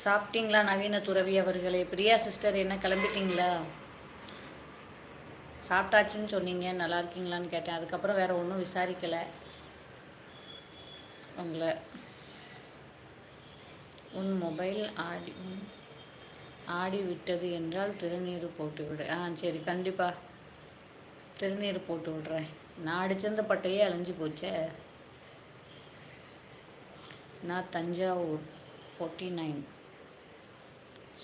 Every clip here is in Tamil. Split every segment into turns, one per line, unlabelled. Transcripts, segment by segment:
சாப்பிட்டீங்களா நவீன துறவி அவர்களே? பிரியா சிஸ்டர் என்ன கிளம்பிட்டீங்களா? சாப்பிட்டாச்சுன்னு சொன்னீங்க, நல்லா இருக்கீங்களான்னு கேட்டேன். அதுக்கப்புறம் வேறு ஒன்றும் விசாரிக்கலை உங்களை. உன் மொபைல் ஆடி விட்டது என்றால் திருநீர் போட்டு விடு. சரி, கண்டிப்பாக திருநீர் போட்டு விடுறேன். நான் அடிச்சிருந்த பட்டையே அழிஞ்சு போச்சே. நான் தஞ்சாவூர் 49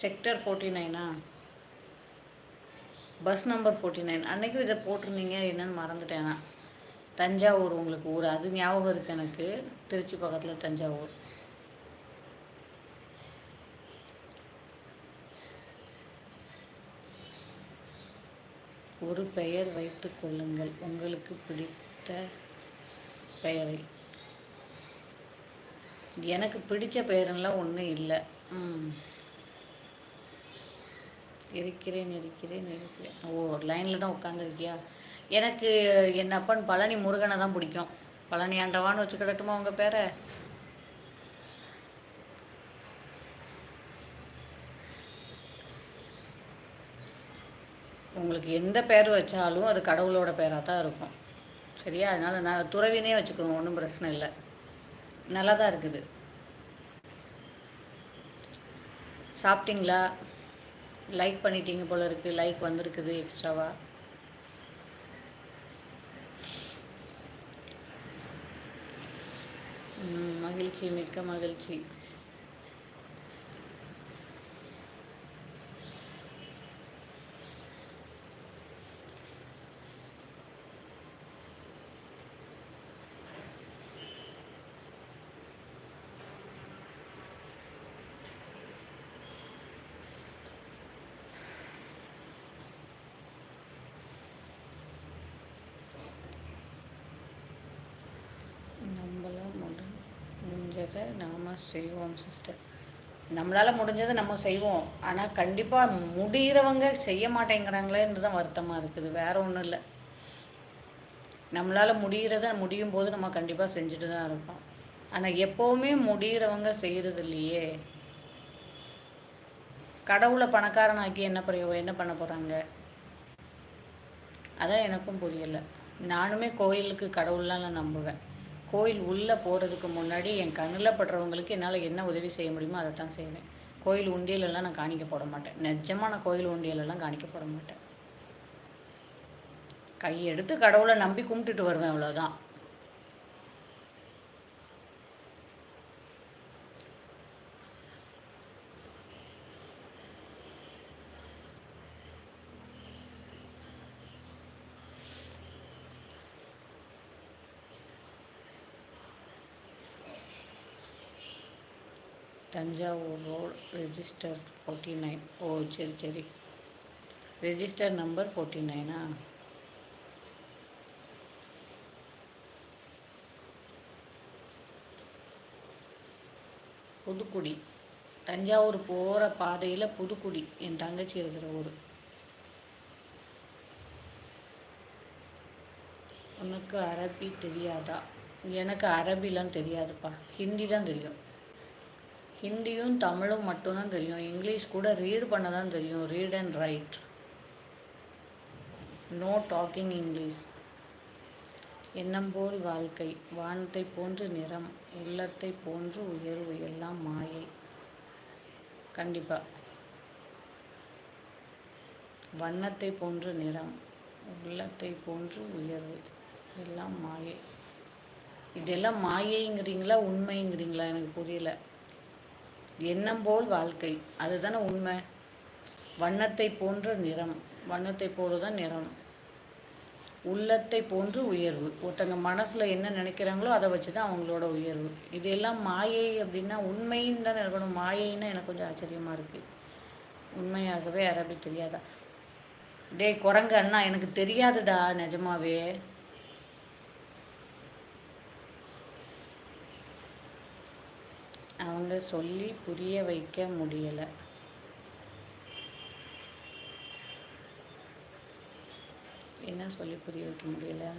செக்டர் 49. Bus number 49. அன்றைக்கும் இதை போட்டிருந்தீங்க, என்னன்னு மறந்துட்டேன். நான் தஞ்சாவூர் உங்களுக்கு ஊர் அது ஞாபகம் இருக்குது எனக்கு. திருச்சி பக்கத்தில் தஞ்சாவூர். ஒரு பெயர் வைத்து கொள்ளுங்கள், உங்களுக்கு பிடித்த பெயரை. எனக்கு பிடிச்ச பெயரெல்லாம் ஒன்றும் இல்லை. இருக்கிறேன். ஓ, லைனில் தான் உட்காந்துருக்கியா? எனக்கு என் அப்பன் பழனி முருகனை தான் பிடிக்கும். பழனி ஆண்டவான்னு வச்சுக்கிடட்டுமா உங்கள் பேரை? உங்களுக்கு எந்த பேர் வச்சாலும் அது கடவுளோட பேராக தான் இருக்கும், சரியா? அதனால் நான் துறவினே வச்சுக்கோங்க, ஒன்றும் பிரச்சனை இல்லை. நல்லா தான் இருக்குது. சாப்பிட்டீங்களா? லைக் பண்ணிட்டீங்க போல இருக்குது. லைக் வந்திருக்குது எக்ஸ்ட்ராவா. மகிழ்ச்சி, மிக்க மகிழ்ச்சி. முடிஞ்சதை நாம் செய்வோம் சிஸ்டர். நம்மளால் முடிஞ்சதை நம்ம செய்வோம். ஆனால் கண்டிப்பாக முடிகிறவங்க செய்ய மாட்டேங்கிறாங்களேன்னு தான் வருத்தமாக இருக்குது, வேறு ஒன்றும் இல்லை. நம்மளால் முடிகிறத முடியும் போது நம்ம கண்டிப்பாக செஞ்சுட்டு தான் இருப்போம். ஆனால் எப்போவுமே முடிகிறவங்க செய்கிறது இல்லையே. கடவுளை பணக்காரனாக்கி என்ன பண்ண போகிறாங்க? அதான் எனக்கும் புரியலை. நானுமே கோயிலுக்கு கடவுள்லாம் நான் நம்புவேன். கோயில் உள்ளே போகிறதுக்கு முன்னாடி என் கண்ணில் படுறவங்களுக்கு என்னால் என்ன உதவி செய்ய முடியுமோ அதை தான் செய்வேன். கோயில் உண்டியலெல்லாம் நான் காணிக்க போட மாட்டேன். நிஜமாக நான் கோயில் உண்டியலெல்லாம் காணிக்க போட மாட்டேன். கையெடுத்து கடவுளை நம்பி கும்பிட்டுட்டு வருவேன், அவ்வளோதான். Thanjavur road register 49. ஓ, சரி. Register number 49. புதுக்குடி. தஞ்சாவூர் போகிற பாதையில் புதுக்குடி என் தங்கச்சி இருக்கிற ஊர். உனக்கு அரபி தெரியாதா? எனக்கு அரபிலாம் தெரியாதுப்பா, ஹிந்தி தான் தெரியும். ஹிந்தியும் தமிழும் மட்டும்தான் தெரியும். இங்கிலீஷ் கூட ரீட் பண்ண தான் தெரியும், read and write. No talking English. எண்ணம் போல் வாழ்க்கை, வானத்தை போன்று நிறம், உள்ளத்தை போன்று உயர்வு, எல்லாம் மாயை. கண்டிப்பாக. வண்ணத்தை போன்று நிறம், உள்ளத்தை போன்று உயர்வு, எல்லாம் மாயை. இதெல்லாம் மாயைங்கிறீங்களா உண்மைங்கிறீங்களா? எனக்கு புரியல. எண்ணம் போல் வாழ்க்கை, அதுதானே உண்மை. வண்ணத்தை போன்ற நிறம், வண்ணத்தை போல தான் நிறம். உள்ளத்தை போன்று உயர்வு, ஒருத்தங்க மனசில் என்ன நினைக்கிறாங்களோ அதை வச்சு தான் அவங்களோட உயர்வு. இதெல்லாம் மாயை அப்படின்னா உண்மைன்னு தானே இருக்கணும். மாயைன்னா எனக்கு கொஞ்சம் ஆச்சரியமாக இருக்குது. உண்மையாகவே அரபி தெரியாதா? டேய் குரங்கு அண்ணா, எனக்கு தெரியாதுடா நிஜமாவே. அவங்க சொல்லி புரிய வைக்க முடியலை. என்ன சொல்லி புரிய வைக்க முடியலை?